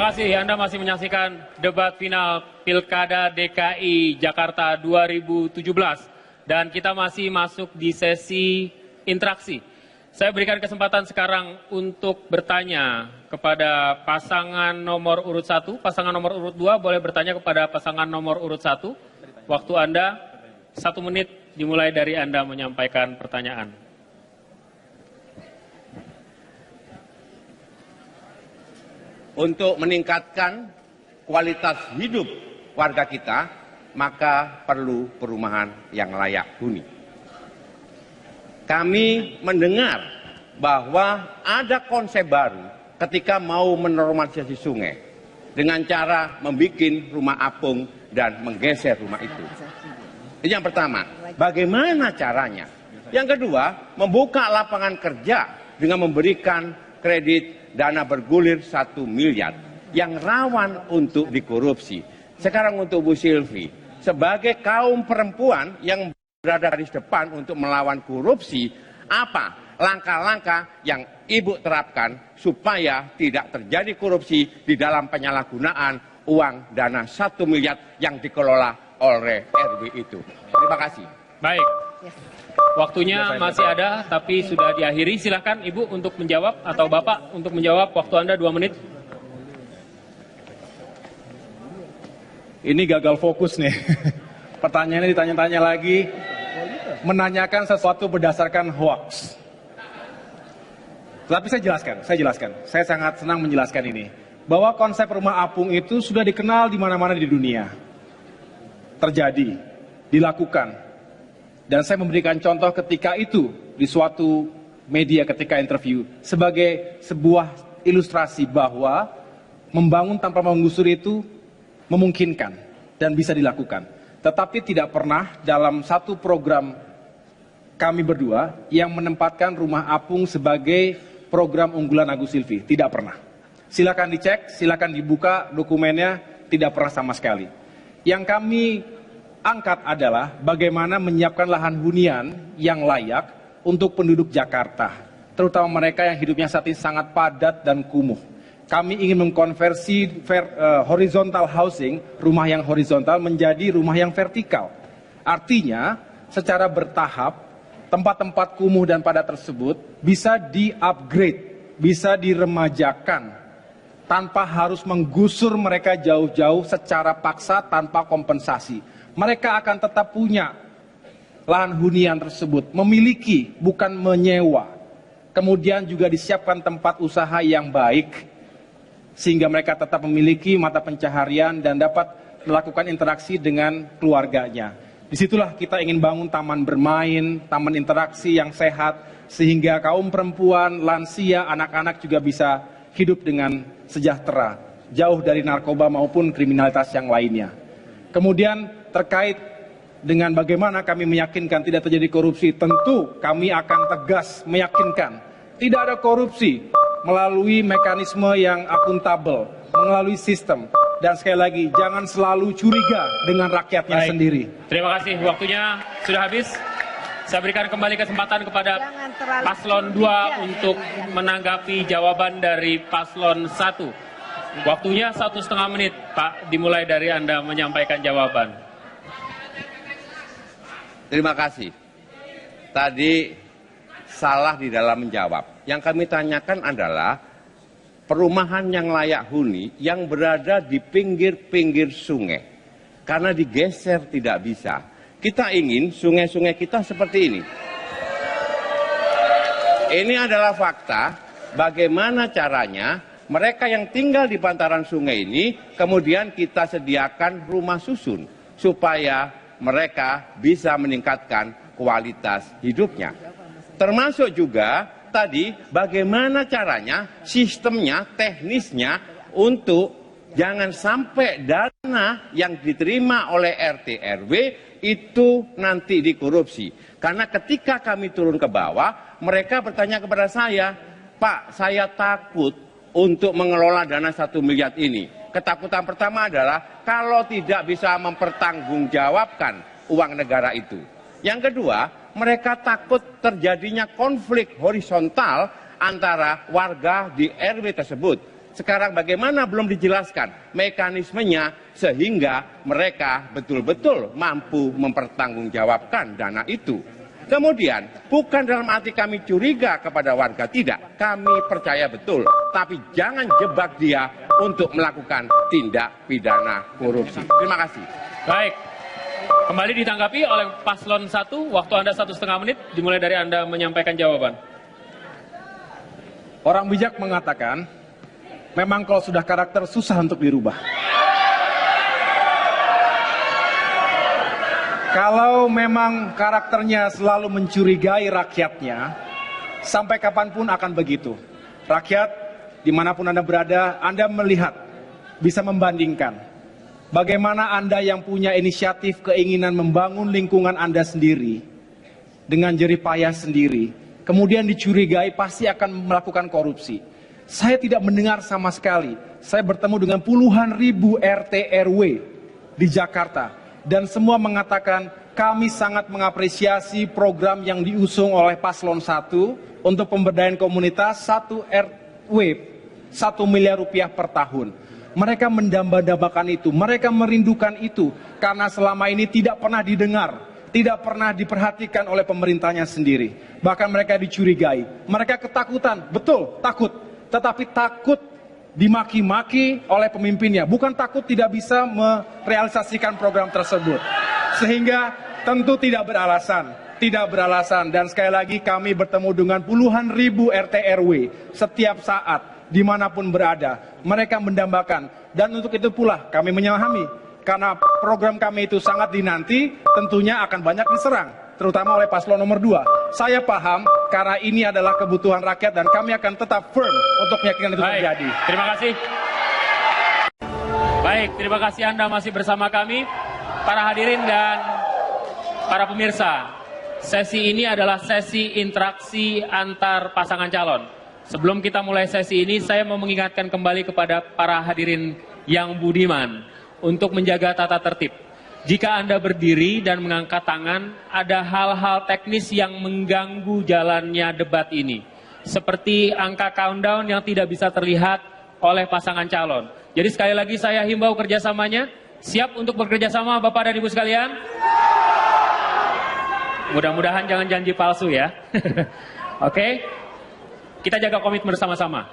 Terima kasih, Anda masih menyaksikan debat final Pilkada DKI Jakarta 2017. Dan kita masih masuk di sesi interaksi. Saya berikan kesempatan sekarang untuk bertanya kepada pasangan nomor urut 1. Pasangan nomor urut 2 boleh bertanya kepada pasangan nomor urut 1. Waktu Anda 1 menit dimulai dari Anda menyampaikan pertanyaan. Untuk meningkatkan kualitas hidup warga kita, maka perlu perumahan yang layak huni. Kami mendengar bahwa ada konsep baru ketika mau menormalisasi sungai dengan cara membuat rumah apung dan menggeser rumah itu. Ini yang pertama, bagaimana caranya? Yang kedua, membuka lapangan kerja dengan memberikan kredit dana bergulir 1 miliar yang rawan untuk dikorupsi. Sekarang untuk Bu Silvi, sebagai kaum perempuan yang berada di depan untuk melawan korupsi, apa langkah-langkah yang Ibu terapkan supaya tidak terjadi korupsi di dalam penyalahgunaan uang dana 1 miliar yang dikelola oleh RW itu? Terima kasih. Baik. Waktunya masih ada, tapi sudah diakhiri. Silakan Ibu untuk menjawab atau Bapak untuk menjawab. Waktu Anda 2 menit. Ini gagal fokus nih. Pertanyaannya ditanya-tanya lagi. Menanyakan sesuatu berdasarkan hoax. Tapi saya jelaskan. Saya sangat senang menjelaskan ini. Bahwa konsep rumah apung itu sudah dikenal di mana-mana di dunia. Terjadi, dilakukan. Dan saya memberikan contoh ketika itu di suatu media ketika interview sebagai sebuah ilustrasi bahwa membangun tanpa menggusur itu memungkinkan dan bisa dilakukan. Tetapi tidak pernah dalam satu program kami berdua yang menempatkan rumah apung sebagai program unggulan Agus Silvi. Tidak pernah. Silakan dicek, silakan dibuka dokumennya, tidak pernah sama sekali. Yang kami angkat adalah bagaimana menyiapkan lahan hunian yang layak untuk penduduk Jakarta, terutama mereka yang hidupnya saat ini sangat padat dan kumuh. Kami ingin mengkonversi horizontal housing, rumah yang horizontal menjadi rumah yang vertikal. Artinya, secara bertahap, tempat-tempat kumuh dan padat tersebut bisa di-upgrade, bisa diremajakan, tanpa harus menggusur mereka jauh-jauh secara paksa tanpa kompensasi. Mereka akan tetap punya lahan hunian tersebut, memiliki bukan menyewa. Kemudian juga disiapkan tempat usaha yang baik, sehingga mereka tetap memiliki mata pencaharian dan dapat melakukan interaksi dengan keluarganya. Disitulah kita ingin bangun taman bermain, taman interaksi yang sehat, sehingga kaum perempuan, lansia, anak-anak juga bisa hidup dengan sejahtera, jauh dari narkoba maupun kriminalitas yang lainnya. Kemudian terkait dengan bagaimana kami meyakinkan tidak terjadi korupsi, tentu kami akan tegas meyakinkan tidak ada korupsi melalui mekanisme yang akuntabel, melalui sistem. Dan sekali lagi, jangan selalu curiga dengan rakyatnya sendiri. Terima kasih, waktunya sudah habis. Saya berikan kembali kesempatan kepada Paslon 2 untuk menanggapi jawaban dari Paslon 1. Waktunya 1,5 menit, Pak, dimulai dari Anda menyampaikan jawaban. Terima kasih. Tadi salah di dalam menjawab. Yang kami tanyakan adalah perumahan yang layak huni yang berada di pinggir-pinggir sungai. Karena digeser tidak bisa. Kita ingin sungai-sungai kita seperti ini. Ini adalah fakta bagaimana caranya mereka yang tinggal di bantaran sungai ini kemudian kita sediakan rumah susun supaya mereka bisa meningkatkan kualitas hidupnya. Termasuk juga tadi bagaimana caranya, sistemnya, teknisnya untuk jangan sampai dana yang diterima oleh RT RW itu nanti dikorupsi. Karena ketika kami turun ke bawah, mereka bertanya kepada saya, Pak, saya takut untuk mengelola dana 1 miliar ini. Ketakutan pertama adalah kalau tidak bisa mempertanggungjawabkan uang negara itu. Yang kedua, mereka takut terjadinya konflik horizontal antara warga di RW tersebut. Sekarang bagaimana belum dijelaskan mekanismenya sehingga mereka betul-betul mampu mempertanggungjawabkan dana itu. Kemudian, bukan dalam arti kami curiga kepada warga, tidak. Kami percaya betul, tapi jangan jebak dia untuk melakukan tindak pidana korupsi. Terima kasih. Baik. Kembali ditanggapi oleh paslon 1, waktu Anda 1,5 menit, dimulai dari Anda menyampaikan jawaban. Orang bijak mengatakan, memang kalau sudah karakter susah untuk dirubah. Kalau memang karakternya selalu mencurigai rakyatnya, sampai kapanpun akan begitu. Rakyat, dimanapun Anda berada, Anda melihat, bisa membandingkan. Bagaimana Anda yang punya inisiatif keinginan membangun lingkungan Anda sendiri, dengan jerih payah sendiri, kemudian dicurigai pasti akan melakukan korupsi. Saya tidak mendengar sama sekali. Saya bertemu dengan puluhan ribu RT RW di Jakarta. Dan semua mengatakan kami sangat mengapresiasi program yang diusung oleh paslon 1 untuk pemberdayaan komunitas 1 RW 1 miliar rupiah per tahun. Mereka mendamba-dambakan itu, mereka merindukan itu karena selama ini tidak pernah didengar, tidak pernah diperhatikan oleh pemerintahnya sendiri. Bahkan mereka dicurigai, mereka ketakutan, betul takut, tetapi takut dimaki-maki oleh pemimpinnya, bukan takut tidak bisa merealisasikan program tersebut. Sehingga tentu tidak beralasan, dan sekali lagi kami bertemu dengan puluhan ribu RT RW setiap saat, dimanapun berada, mereka mendambakan, dan untuk itu pula kami memahami, karena program kami itu sangat dinanti, tentunya akan banyak diserang, terutama oleh paslon nomor 2. Saya paham, karena ini adalah kebutuhan rakyat, dan kami akan tetap firm untuk meyakinkan itu terjadi. Terima kasih. Baik, terima kasih Anda masih bersama kami, para hadirin dan para pemirsa. Sesi ini adalah sesi interaksi antar pasangan calon. Sebelum kita mulai sesi ini, saya mau mengingatkan kembali kepada para hadirin yang budiman untuk menjaga tata tertib. Jika Anda berdiri dan mengangkat tangan, ada hal-hal teknis yang mengganggu jalannya debat ini. Seperti angka countdown yang tidak bisa terlihat oleh pasangan calon. Jadi sekali lagi saya himbau kerjasamanya. Siap untuk bekerjasama Bapak dan Ibu sekalian? Mudah-mudahan jangan janji palsu ya. Oke? Kita jaga komitmen bersama-sama.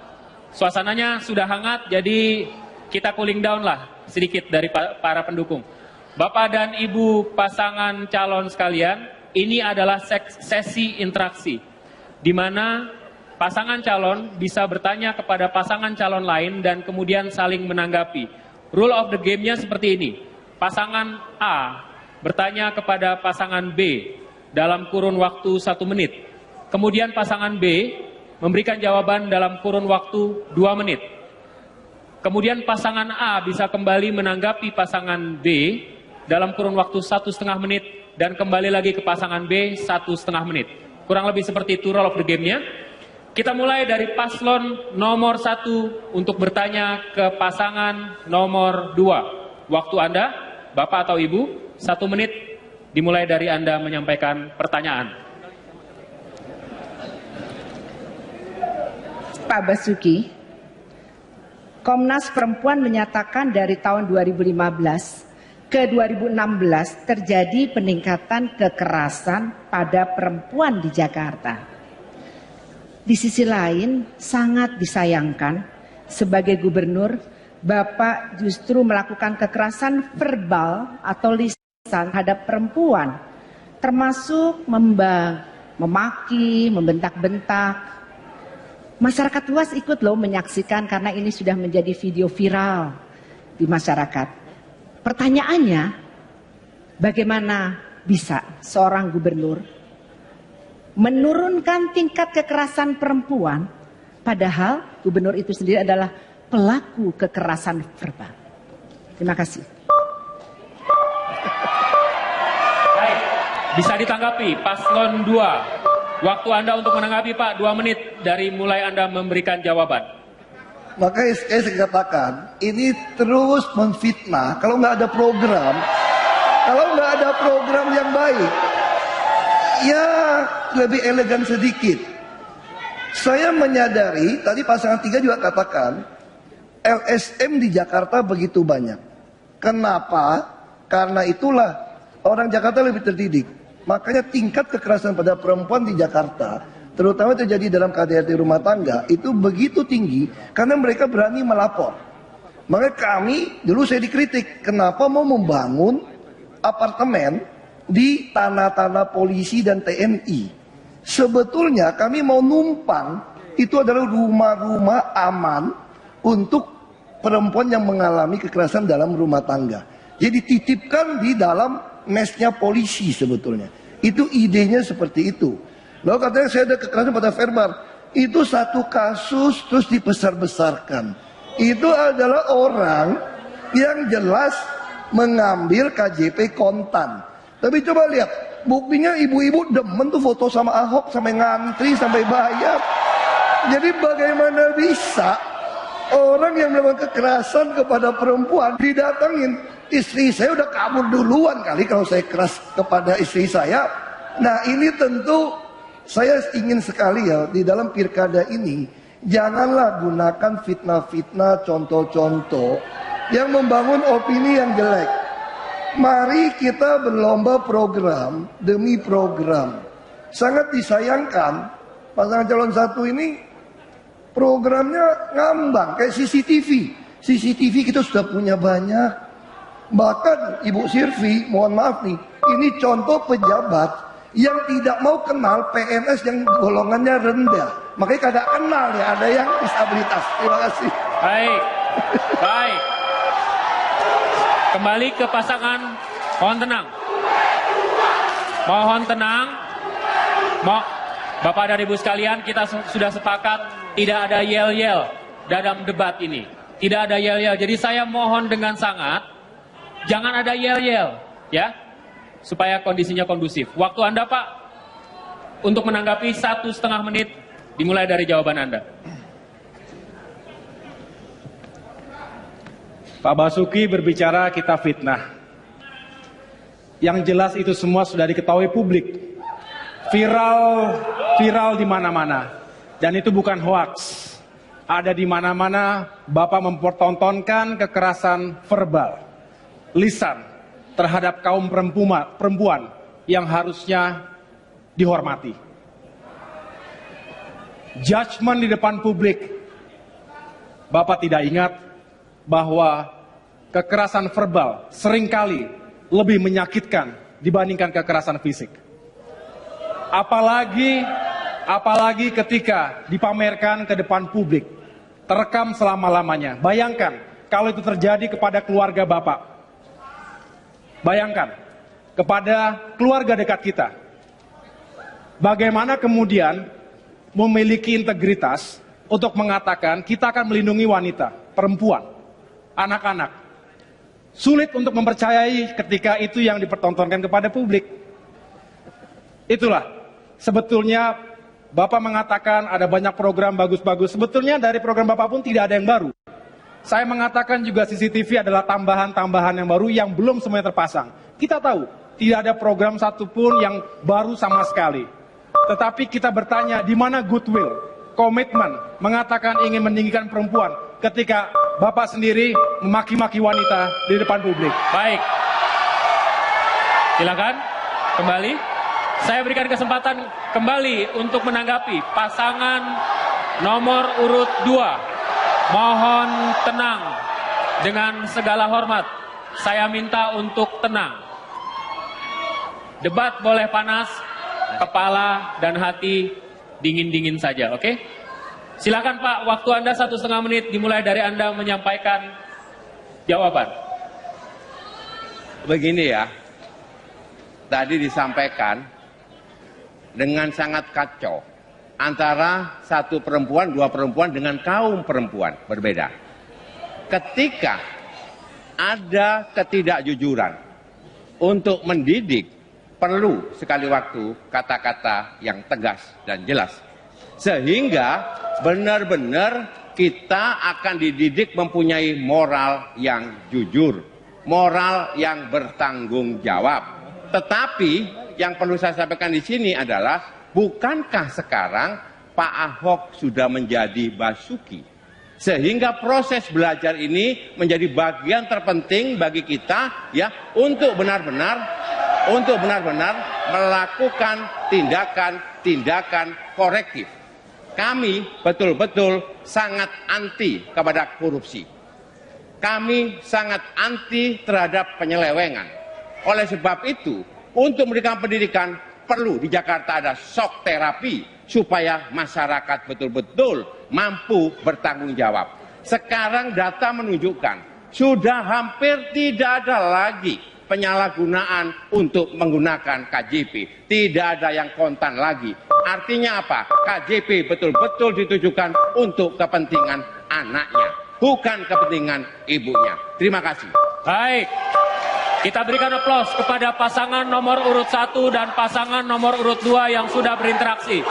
Suasananya sudah hangat, jadi kita cooling down lah sedikit dari para pendukung. Bapak dan Ibu pasangan calon sekalian, ini adalah sesi interaksi, di mana pasangan calon bisa bertanya kepada pasangan calon lain dan kemudian saling menanggapi. Rule of the game-nya seperti ini. Pasangan A bertanya kepada pasangan B dalam kurun waktu 1 menit. Kemudian pasangan B memberikan jawaban dalam kurun waktu 2 menit. Kemudian pasangan A bisa kembali menanggapi pasangan B dalam kurun waktu 1,5 menit dan kembali lagi ke pasangan B 1,5 menit. Kurang lebih seperti itu rule of the game-nya. Kita mulai dari paslon nomor 1 untuk bertanya ke pasangan nomor 2. Waktu Anda, Bapak atau Ibu, 1 menit dimulai dari Anda menyampaikan pertanyaan. Pak Basuki, Komnas Perempuan menyatakan dari tahun 2015 ke 2016 terjadi peningkatan kekerasan pada perempuan di Jakarta. Di sisi lain, sangat disayangkan sebagai gubernur, Bapak justru melakukan kekerasan verbal atau lisan terhadap perempuan, termasuk memaki, membentak-bentak. Masyarakat luas ikut loh menyaksikan karena ini sudah menjadi video viral di masyarakat. Pertanyaannya, bagaimana bisa seorang gubernur menurunkan tingkat kekerasan perempuan, padahal gubernur itu sendiri adalah pelaku kekerasan verbal? Terima kasih. Baik, bisa ditanggapi paslon 2. Waktu Anda untuk menanggapi Pak 2 menit dari mulai Anda memberikan jawaban. Makanya saya katakan ini terus memfitnah kalau nggak ada program, yang baik, ya lebih elegan sedikit. Saya menyadari tadi pasangan 3 juga katakan LSM di Jakarta begitu banyak. Kenapa? Karena itulah orang Jakarta lebih terdidik. Makanya tingkat kekerasan pada perempuan di Jakarta, terutama terjadi dalam KDRT rumah tangga, itu begitu tinggi karena mereka berani melapor. Makanya kami, dulu saya dikritik, kenapa mau membangun apartemen di tanah-tanah polisi dan TNI. Sebetulnya kami mau numpang, itu adalah rumah-rumah aman untuk perempuan yang mengalami kekerasan dalam rumah tangga. Jadi dititipkan di dalam mesnya polisi sebetulnya. Itu idenya seperti itu. Lalu katanya saya ada kekerasan pada verbal. Itu satu kasus terus dibesar-besarkan. Itu adalah orang yang jelas mengambil KJP kontan. Tapi coba lihat, buktinya ibu-ibu demen tuh foto sama Ahok sampai ngantri, sampai bayar. Jadi bagaimana bisa orang yang melakukan kekerasan kepada perempuan didatangin? Istri saya udah kabur duluan kali kalau saya keras kepada istri saya. Nah ini tentu saya ingin sekali ya di dalam pilkada ini janganlah gunakan fitnah-fitnah, contoh-contoh yang membangun opini yang jelek. Mari kita berlomba program demi program. Sangat disayangkan pasangan calon satu ini programnya ngambang kayak CCTV. CCTV kita sudah punya banyak. Bahkan Ibu Sirvi, mohon maaf nih, ini contoh pejabat yang tidak mau kenal PNS yang golongannya rendah. Makanya kagak kenal ya, ada yang disabilitas. Terima kasih. Baik, baik. Kembali ke pasangan, mohon tenang. Mohon tenang. Bapak dan Ibu sekalian, kita sudah sepakat tidak ada yel-yel dalam debat ini. Tidak ada yel-yel. Jadi saya mohon dengan sangat, jangan ada yel-yel, ya, supaya kondisinya kondusif. Waktu Anda, Pak, untuk menanggapi 1,5 menit, dimulai dari jawaban Anda. Pak Basuki berbicara kita fitnah. Yang jelas itu semua sudah diketahui publik. Viral di mana-mana. Dan itu bukan hoaks. Ada di mana-mana Bapak mempertontonkan kekerasan verbal, lisan terhadap kaum perempuan yang harusnya dihormati. Judgment di depan publik. Bapak tidak ingat bahwa kekerasan verbal seringkali lebih menyakitkan dibandingkan kekerasan fisik. Apalagi ketika dipamerkan ke depan publik, terekam selama-lamanya. Bayangkan kalau itu terjadi kepada keluarga Bapak. Bayangkan kepada keluarga dekat kita. Bagaimana kemudian memiliki integritas untuk mengatakan kita akan melindungi wanita, perempuan, anak-anak. Sulit untuk mempercayai ketika itu yang dipertontonkan kepada publik. Itulah sebetulnya Bapak mengatakan ada banyak program bagus-bagus. Sebetulnya dari program Bapak pun tidak ada yang baru. Saya mengatakan juga CCTV adalah tambahan-tambahan yang baru yang belum semuanya terpasang. Kita tahu tidak ada program satupun yang baru sama sekali. Tetapi kita bertanya di mana goodwill, komitmen, mengatakan ingin meninggikan perempuan ketika Bapak sendiri memaki-maki wanita di depan publik. Baik. Silakan kembali. Saya berikan kesempatan kembali untuk menanggapi pasangan nomor urut 2. Mohon tenang dengan segala hormat. Saya minta untuk tenang. Debat boleh panas, kepala dan hati dingin-dingin saja, oke? Silakan Pak, waktu Anda 1,5 menit dimulai dari Anda menyampaikan jawaban. Begini ya, tadi disampaikan dengan sangat kacau antara satu perempuan, dua perempuan dengan kaum perempuan berbeda. Ketika ada ketidakjujuran untuk mendidik, perlu sekali waktu kata-kata yang tegas dan jelas. Sehingga benar-benar kita akan dididik mempunyai moral yang jujur, moral yang bertanggung jawab. Tetapi yang perlu saya sampaikan di sini adalah, bukankah sekarang Pak Ahok sudah menjadi Basuki? Sehingga proses belajar ini menjadi bagian terpenting bagi kita ya untuk benar-benar melakukan tindakan korektif. Kami betul-betul sangat anti kepada korupsi. Kami sangat anti terhadap penyelewengan. Oleh sebab itu, untuk memberikan pendidikan perlu di Jakarta ada shock terapi supaya masyarakat betul-betul mampu bertanggung jawab. Sekarang data menunjukkan sudah hampir tidak ada lagi penyalahgunaan untuk menggunakan KJP. Tidak ada yang kontan lagi. Artinya apa? KJP betul-betul ditujukan untuk kepentingan anaknya, bukan kepentingan ibunya. Terima kasih. Baik. Kita berikan aplaus kepada pasangan nomor urut 1 dan pasangan nomor urut 2 yang sudah berinteraksi.